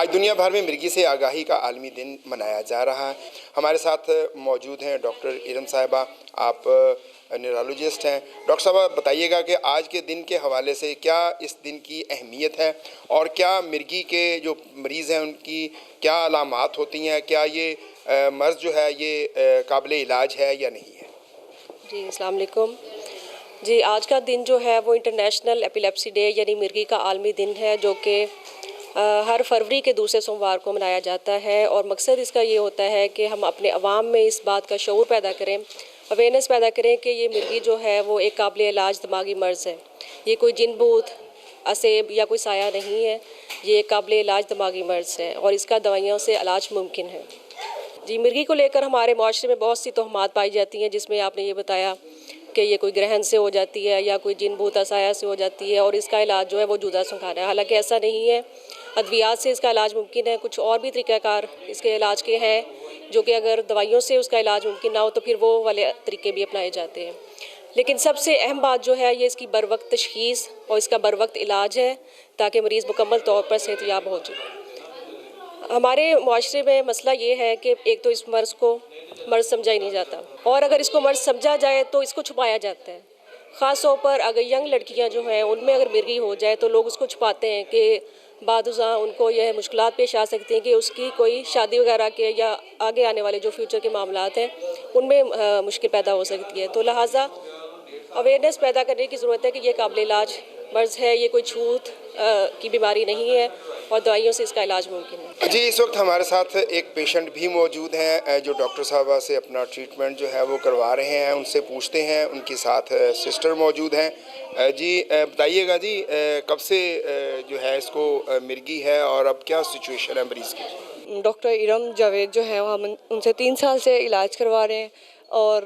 आज दुनिया भर में मिर्गी से आगाही का आलमी दिन मनाया जा रहा है। हमारे साथ मौजूद हैं डॉक्टर इरम साहिबा, आप न्यूरोलॉजिस्ट हैं। डॉक्टर साहब बताइएगा कि आज के दिन के हवाले से क्या इस दिन की अहमियत है और क्या मिर्गी के जो मरीज़ हैं उनकी क्या अलामात होती हैं, क्या ये मर्ज़ जो है ये काबिल इलाज है या नहीं है? जी अस्सलाम वालेकुम। जी आज का दिन जो है वो इंटरनेशनल एपिलेप्सी डे यानी मिर्गी का आलमी दिन है, जो कि हर फरवरी के दूसरे सोमवार को मनाया जाता है। और मकसद इसका ये होता है कि हम अपने अवाम में इस बात का शऊर पैदा करें, अवेयरनेस पैदा करें कि ये मिर्गी जो है वो एक काबिल इलाज दिमागी मर्ज़ है। ये कोई जिन भूत, असेब या कोई साया नहीं है, ये एक काबिल इलाज दिमागी मर्ज़ है और इसका दवाइयों से इलाज मुमकिन है। जी मिर्गी को लेकर हमारे माशरे में बहुत सी तोहमात पाई जाती हैं, जिसमें आपने ये बताया कि ये कोई ग्रहण से हो जाती है या कोई जिन भूत साया से हो जाती है और इसका इलाज जो है वो जुदा सुखाना है। हालांकि ऐसा नहीं है, अद्वियात से इसका इलाज मुमकिन है। कुछ और भी तरीक़ाकार इसके इलाज के हैं, जो कि अगर दवाइयों से उसका इलाज मुमकिन ना हो तो फिर वो वाले तरीके भी अपनाए जाते हैं। लेकिन सबसे अहम बात जो है ये इसकी बर वक्त तशख़ीस और इसका बर वक्त इलाज है, ताकि मरीज़ मुकम्मल तौर पर सेहतयाब हो जाए। हमारे माशरे में मसला ये है कि एक तो इस मर्ज़ को मर्ज़ समझा ही नहीं जाता, और अगर इसको मर्ज़ समझा जाए तो इसको छुपाया जाता है। ख़ास तौर पर अगर यंग लड़कियां जो हैं उनमें अगर मिर्गी हो जाए तो लोग उसको छुपाते हैं कि बादुज़ा उनको यह मुश्किलात पेश आ सकती हैं कि उसकी कोई शादी वगैरह के या आगे आने वाले जो फ्यूचर के मामलात हैं उनमें मुश्किल पैदा हो सकती है। तो लिहाजा अवेयरनेस पैदा करने की ज़रूरत है कि ये काबिल इलाज मर्ज़ है, ये कोई छूत की बीमारी नहीं है और दवाइयों से इसका इलाज मुमकिन है। जी इस वक्त हमारे साथ एक पेशेंट भी मौजूद हैं जो डॉक्टर साहबा से अपना ट्रीटमेंट जो है वो करवा रहे हैं। उनसे पूछते हैं, उनके साथ सिस्टर मौजूद हैं। जी बताइएगा जी, कब से जो है इसको मिर्गी है और अब क्या सिचुएशन है मरीज़ की? डॉक्टर इरम जावेद जो है हम उनसे 3 साल से इलाज करवा रहे हैं और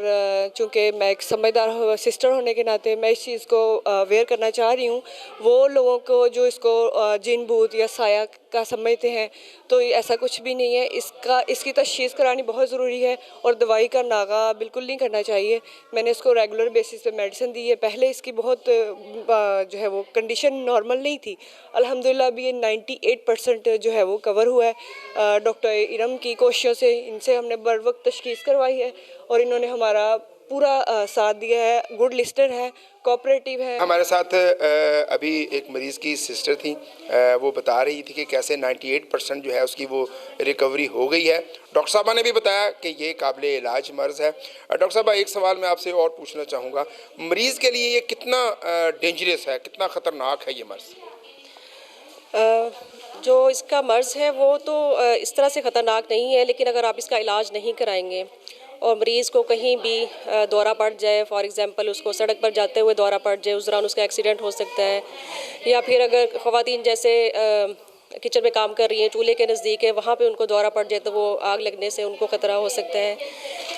चूँकि मैं एक समझदार सिस्टर होने के नाते मैं इस चीज़ को अवेयर करना चाह रही हूँ वो लोगों को जो इसको जिन भूत या साया का समझते हैं। तो ऐसा कुछ भी नहीं है, इसकी तशख़ीस करानी बहुत ज़रूरी है और दवाई का नागा बिल्कुल नहीं करना चाहिए। मैंने इसको रेगुलर बेसिस पे मेडिसिन दी है। पहले इसकी बहुत जो है वो कंडीशन नॉर्मल नहीं थी, अल्हम्दुलिल्लाह अभी ये 98% जो है वो कवर हुआ है। डॉक्टर इरम की कोशिशों से इनसे हमने बर वक्त तशख़ीस करवाई है और इन्होंने हमारा पूरा साथ दिया है। गुड लिस्टर है, कोऑपरेटिव है। हमारे साथ अभी एक मरीज़ की सिस्टर थी, वो बता रही थी कि कैसे 98% जो है उसकी वो रिकवरी हो गई है। डॉक्टर साहबा ने भी बताया कि ये काबिल इलाज मर्ज़ है। डॉक्टर साहबा एक सवाल मैं आपसे और पूछना चाहूँगा, मरीज़ के लिए ये कितना डेंजरस है, कितना ख़तरनाक है ये मर्ज़? जो इसका मर्ज़ है वो तो इस तरह से ख़तरनाक नहीं है, लेकिन अगर आप इसका इलाज नहीं कराएंगे और मरीज़ को कहीं भी दौरा पड़ जाए, फॉर एग्ज़ाम्पल उसको सड़क पर जाते हुए दौरा पड़ जाए, उस दौरान उसका एक्सीडेंट हो सकता है, या फिर अगर ख़वातीन जैसे किचन में काम कर रही हैं, चूल्हे के नज़दीक है, वहाँ पे उनको दौरा पड़ जाए तो वो आग लगने से उनको ख़तरा हो सकता है।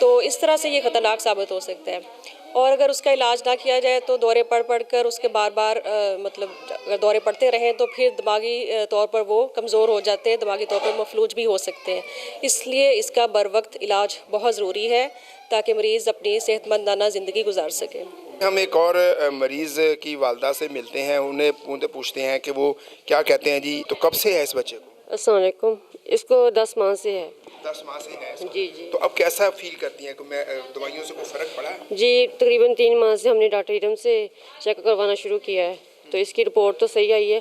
तो इस तरह से ये ख़तरनाक साबित हो सकता है। और अगर उसका इलाज ना किया जाए तो दौरे पड़ कर उसके बार बार मतलब अगर दौरे पड़ते रहें तो फिर दिमागी तौर पर वो कमज़ोर हो जाते हैं, दिमागी तौर पर मफलूज भी हो सकते हैं। इसलिए इसका बर वक्त इलाज बहुत ज़रूरी है ताकि मरीज़ अपनी सेहतमंदाना ज़िंदगी गुजार सके। हम एक और मरीज़ की वालदा से मिलते हैं, उन्हें पूछते हैं कि वो क्या कहते हैं। जी तो कब से है इस बच्चे को? अस्सलाम वालेकुम। इसको 10 माह से है। 10 माह से है इसको? जी जी। तो अब कैसा फील करती हैं कि मैं दवाइयों से कोई फ़र्क पड़ा है? जी तकरीबन 3 माह से हमने डॉक्टर इरम से चेक करवाना शुरू किया है, तो इसकी रिपोर्ट तो सही आई है,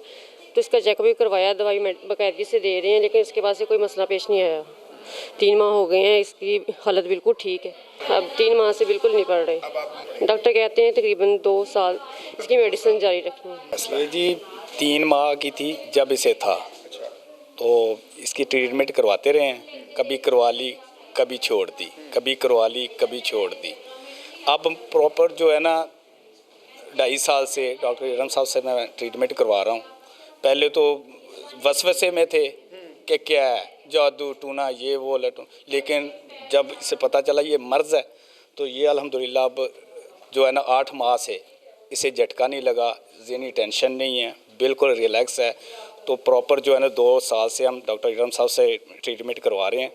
तो इसका चेक भी करवाया, दवाई बाकायदगी से दे रहे हैं, लेकिन इसके बाद से कोई मसला पेश नहीं आया। 3 माह हो गए हैं, इसकी हालत बिल्कुल ठीक है। अब 3 माह से बिल्कुल नहीं पड़ रहे। डॉक्टर कहते हैं तकरीबन 2 साल इसकी मेडिसिन जारी रखनी है। ये जी 3 माह की थी जब इसे था, तो इसकी ट्रीटमेंट करवाते रहे हैं, कभी करवा ली कभी छोड़ दी, कभी करवा ली कभी छोड़ दी। अब प्रॉपर जो है ना 2.5 साल से डॉक्टर इरम साहब से मैं ट्रीटमेंट करवा रहा हूँ। पहले तो वसवसे में थे कि क्या है, जादू टूना ये वो लटू, लेकिन जब इसे पता चला ये मर्ज़ है तो ये अल्हम्दुलिल्लाह अब जो है ना 8 माह से इसे झटका नहीं लगा, ज़हनी टेंशन नहीं है, बिल्कुल रिलैक्स है। तो प्रॉपर जो है ना 2 साल से हम डॉक्टर इरम साहब से ट्रीटमेंट करवा रहे हैं।